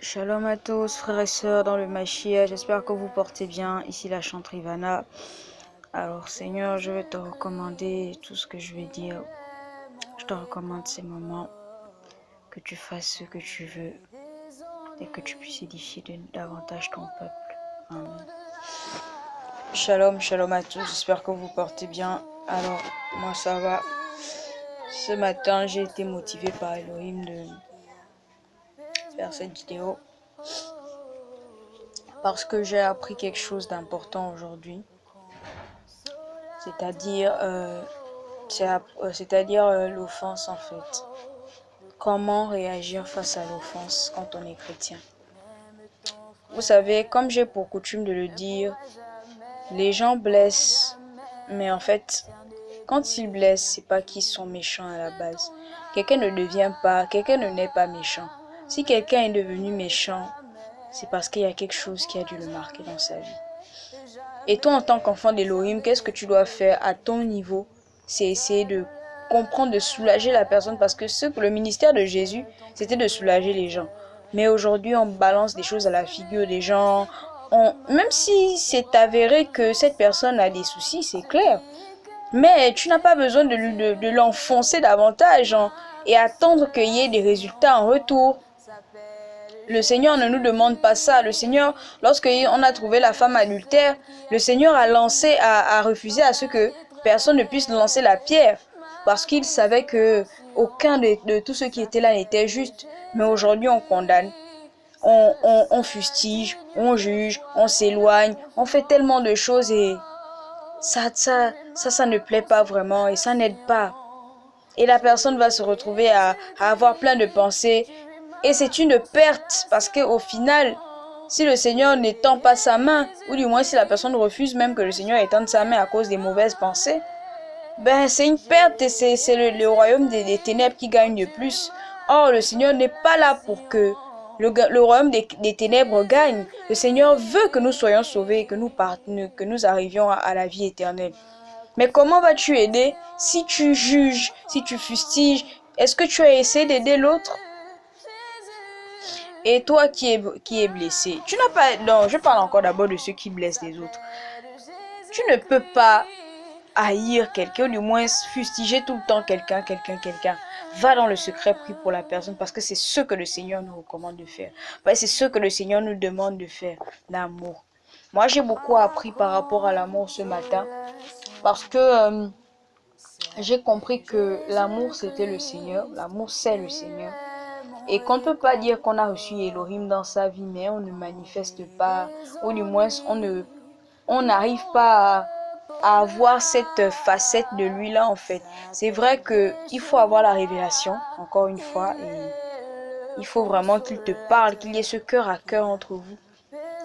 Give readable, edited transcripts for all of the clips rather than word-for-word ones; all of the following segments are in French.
Shalom à tous, frères et sœurs dans le Machia, j'espère que vous portez bien. Ici la chanteuse Ivana. Alors Seigneur, je vais te recommander tout ce que je vais dire. Je te recommande ces moments, que tu fasses ce que tu veux et que tu puisses édifier davantage ton peuple. Amen. Shalom, shalom à tous, j'espère que vous portez bien. Alors, moi ça va. Ce matin, j'ai été motivé par Elohim de faire cette vidéo parce que j'ai appris quelque chose d'important aujourd'hui. C'est-à-dire l'offense en fait. Comment réagir face à l'offense quand on est chrétien. Vous savez, comme j'ai pour coutume de le dire, les gens blessent, mais en fait, quand ils blessent, c'est pas qu'ils sont méchants à la base. Quelqu'un ne naît pas méchant. Si quelqu'un est devenu méchant, c'est parce qu'il y a quelque chose qui a dû le marquer dans sa vie. Et toi, en tant qu'enfant d'Elohim, qu'est-ce que tu dois faire à ton niveau? C'est essayer de comprendre, de soulager la personne, parce que le ministère de Jésus, c'était de soulager les gens. Mais aujourd'hui, on balance des choses à la figure des gens. Même si c'est avéré que cette personne a des soucis, c'est clair. Mais tu n'as pas besoin de l'enfoncer davantage et attendre qu'il y ait des résultats en retour. Le Seigneur ne nous demande pas ça. Le Seigneur, lorsqu'on a trouvé la femme adultère, le Seigneur a refusé à ce que personne ne puisse lancer la pierre. Parce qu'il savait que aucun de tous ceux qui étaient là n'était juste. Mais aujourd'hui, on condamne, on fustige, on juge, on s'éloigne, on fait tellement de choses et ça ne plaît pas vraiment et ça n'aide pas. Et la personne va se retrouver à avoir plein de pensées. Et c'est une perte parce qu'au final, si le Seigneur n'étend pas sa main, ou du moins si la personne refuse même que le Seigneur étende sa main à cause des mauvaises pensées, ben c'est une perte et c'est le royaume des ténèbres qui gagne le plus. Or, le Seigneur n'est pas là pour que le royaume des ténèbres gagne. Le Seigneur veut que nous soyons sauvés et que nous arrivions à la vie éternelle. Mais comment vas-tu aider si tu juges, si tu fustiges? Est-ce que tu as essayé d'aider l'autre? Et toi qui es blessé, tu n'as pas... Non, je parle encore d'abord de ceux qui blessent les autres. Tu ne peux pas haïr quelqu'un, ou du moins fustiger tout le temps quelqu'un. Va dans le secret, prie pour la personne, parce que c'est ce que le Seigneur nous recommande de faire. C'est ce que le Seigneur nous demande de faire, l'amour. Moi, j'ai beaucoup appris par rapport à l'amour ce matin, parce que j'ai compris que l'amour, c'était le Seigneur. L'amour, c'est le Seigneur. Et qu'on ne peut pas dire qu'on a reçu Elohim dans sa vie, mais on ne manifeste pas, ou du moins on n'arrive pas à avoir cette facette de lui-là en fait. C'est vrai qu'il faut avoir la révélation, encore une fois, et il faut vraiment qu'il te parle, qu'il y ait ce cœur à cœur entre vous,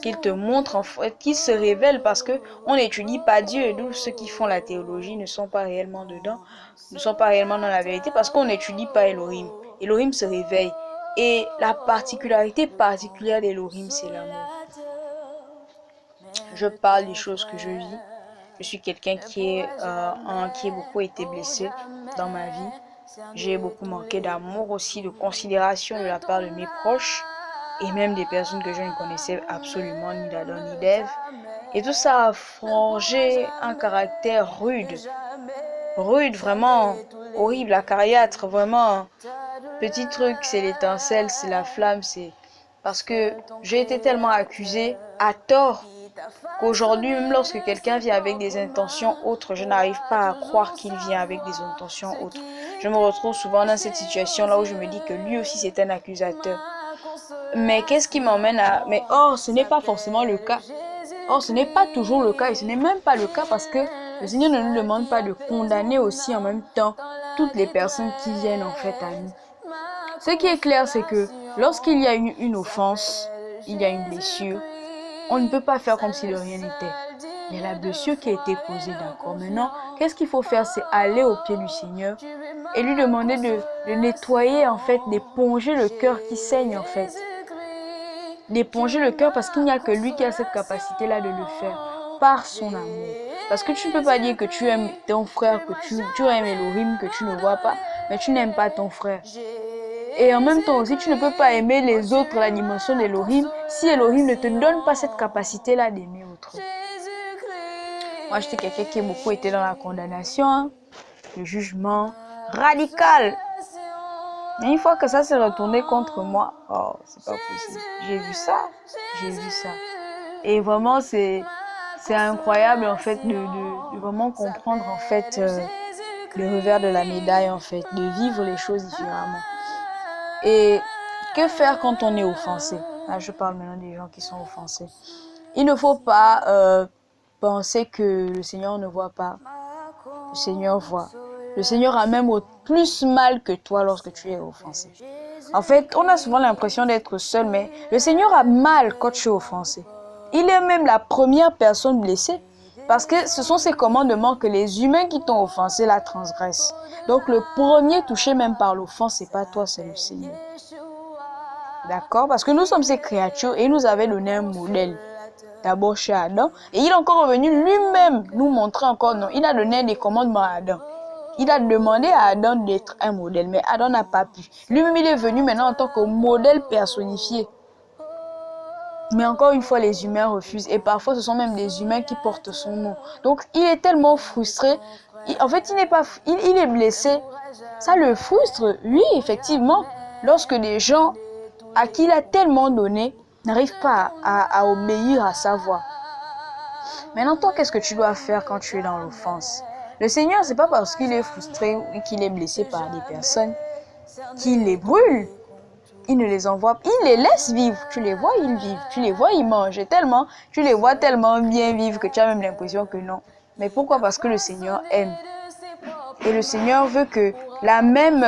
qu'il te montre en fait, qu'il se révèle parce que on n'étudie pas Dieu. Nous, ceux qui font la théologie ne sont pas réellement dedans, ne sont pas réellement dans la vérité parce qu'on n'étudie pas Elohim. Elohim se réveille. Et la particularité particulière d'Elohim, c'est l'amour. Je parle des choses que je vis. Je suis quelqu'un qui a beaucoup été blessé dans ma vie. J'ai beaucoup manqué d'amour aussi, de considération de la part de mes proches et même des personnes que je ne connaissais absolument ni d'Adam ni d'Ève. Et tout ça a forgé un caractère rude. Rude, vraiment horrible, acariâtre, vraiment. Petit truc, c'est l'étincelle, c'est la flamme, c'est parce que j'ai été tellement accusée à tort qu'aujourd'hui, même lorsque quelqu'un vient avec des intentions autres, je n'arrive pas à croire qu'il vient avec des intentions autres. Je me retrouve souvent dans cette situation-là où je me dis que lui aussi c'est un accusateur. Mais qu'est-ce qui m'emmène à... Mais or, ce n'est pas forcément le cas. Or, ce n'est pas toujours le cas et ce n'est même pas le cas parce que le Seigneur ne nous demande pas de condamner aussi en même temps toutes les personnes qui viennent en fait à nous. Ce qui est clair, c'est que lorsqu'il y a une offense, il y a une blessure, on ne peut pas faire comme si de rien n'était. Il y a la blessure qui a été causée, d'accord. Maintenant, qu'est-ce qu'il faut faire? C'est aller au pied du Seigneur et lui demander de nettoyer, en fait, d'éponger le cœur qui saigne, en fait. D'éponger le cœur parce qu'il n'y a que lui qui a cette capacité-là de le faire, par son amour. Parce que tu ne peux pas dire que tu aimes ton frère, que tu aimes Elohim, que tu ne vois pas, mais tu n'aimes pas ton frère. Et en même temps aussi, tu ne peux pas aimer les autres, la dimension d'Elohim, si Elohim ne te donne pas cette capacité-là d'aimer autrui. Moi, j'étais quelqu'un qui a beaucoup été dans la condamnation, hein, le jugement radical. Et une fois que ça s'est retourné contre moi, oh, c'est pas possible. J'ai vu ça. Et vraiment, c'est incroyable, en fait, de vraiment comprendre, en fait, le revers de la médaille, en fait, de vivre les choses différemment. Et que faire quand on est offensé? Là, je parle maintenant des gens qui sont offensés. Il ne faut pas penser que le Seigneur ne voit pas. Le Seigneur voit. Le Seigneur a même plus mal que toi lorsque tu es offensé. En fait, on a souvent l'impression d'être seul, mais le Seigneur a mal quand tu es offensé. Il est même la première personne blessée. Parce que ce sont ces commandements que les humains qui t'ont offensé la transgressent. Donc le premier touché même par l'offense, c'est pas toi, c'est le Seigneur. D'accord? Parce que nous sommes ces créatures et il nous avait donné un modèle. D'abord chez Adam. Et il est encore revenu lui-même nous montrer encore, non, il a donné des commandements à Adam. Il a demandé à Adam d'être un modèle, mais Adam n'a pas pu. Lui-même, il est venu maintenant en tant que modèle personnifié. Mais encore une fois, les humains refusent. Et parfois, ce sont même des humains qui portent son nom. Donc, il est tellement frustré. En fait, il est blessé. Ça le frustre, oui, effectivement. Lorsque des gens à qui il a tellement donné n'arrivent pas à obéir à sa voix. Maintenant, toi, qu'est-ce que tu dois faire quand tu es dans l'offense? Le Seigneur, c'est pas parce qu'il est frustré ou qu'il est blessé par des personnes qu'il les brûle. Il ne les envoie pas, il les laisse vivre. Tu les vois, ils vivent. Tu les vois, ils mangent. Et tellement, tu les vois tellement bien vivre que tu as même l'impression que non. Mais pourquoi? Parce que le Seigneur aime. Et le Seigneur veut que la même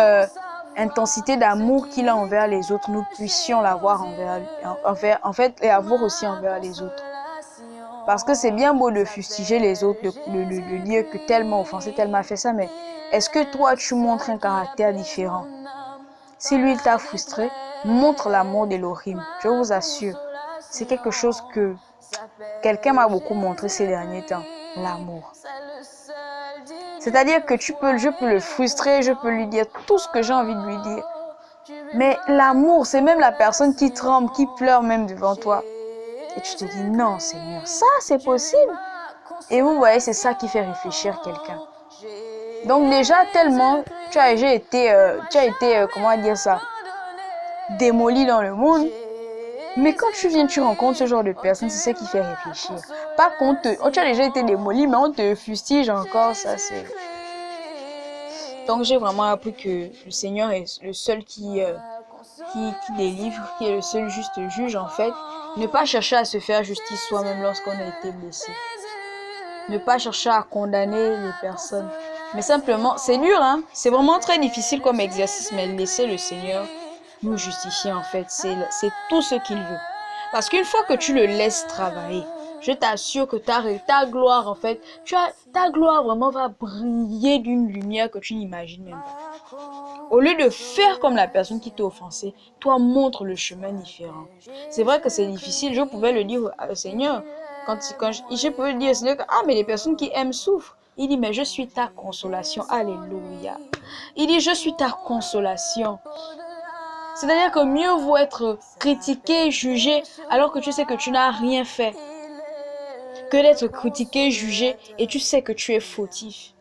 intensité d'amour qu'il a envers les autres, nous puissions l'avoir en fait, et avoir aussi envers les autres. Parce que c'est bien beau de fustiger les autres, de dire que tellement offensé, tellement fait ça, mais est-ce que toi, tu montres un caractère différent? Si lui, il t'a frustré, montre l'amour d'Elohim. Je vous assure, c'est quelque chose que quelqu'un m'a beaucoup montré ces derniers temps, l'amour. C'est-à-dire que je peux le frustrer, je peux lui dire tout ce que j'ai envie de lui dire. Mais l'amour, c'est même la personne qui tremble, qui pleure même devant toi. Et tu te dis, non Seigneur, ça c'est possible. Et vous voyez, c'est ça qui fait réfléchir quelqu'un. Donc déjà, tellement, tu as été, comment dire ça, démoli dans le monde. Mais quand tu viens, tu rencontres ce genre de personne, c'est ça qui fait réfléchir. Pas qu'on tu as déjà été démoli, mais on te fustige encore, ça c'est... Donc j'ai vraiment appris que le Seigneur est le seul qui délivre, qui est le seul juste juge en fait. Ne pas chercher à se faire justice soi-même lorsqu'on a été blessé. Ne pas chercher à condamner les personnes. Mais simplement, c'est dur, hein. C'est vraiment très difficile comme exercice, mais laisser le Seigneur nous justifier en fait. C'est tout ce qu'il veut. Parce qu'une fois que tu le laisses travailler, je t'assure que ta gloire en fait, ta gloire vraiment va briller d'une lumière que tu n'imagines même pas. Au lieu de faire comme la personne qui t'a offensé, toi montre le chemin différent. C'est vrai que c'est difficile, je pouvais le dire au Seigneur. Quand je peux le dire au Seigneur que mais les personnes qui aiment souffrent. Il dit, mais je suis ta consolation. Alléluia. Il dit, je suis ta consolation. C'est-à-dire que mieux vaut être critiqué, jugé, alors que tu sais que tu n'as rien fait, que d'être critiqué, jugé, et tu sais que tu es fautif.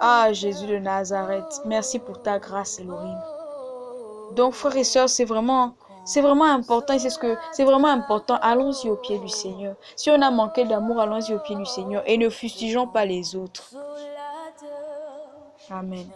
Ah, Jésus de Nazareth, merci pour ta grâce, Elohim. Donc, frères et sœurs, c'est vraiment important, et c'est vraiment important. Allons-y au pied du Seigneur. Si on a manqué d'amour, allons-y au pied du Seigneur et ne fustigeons pas les autres. Amen.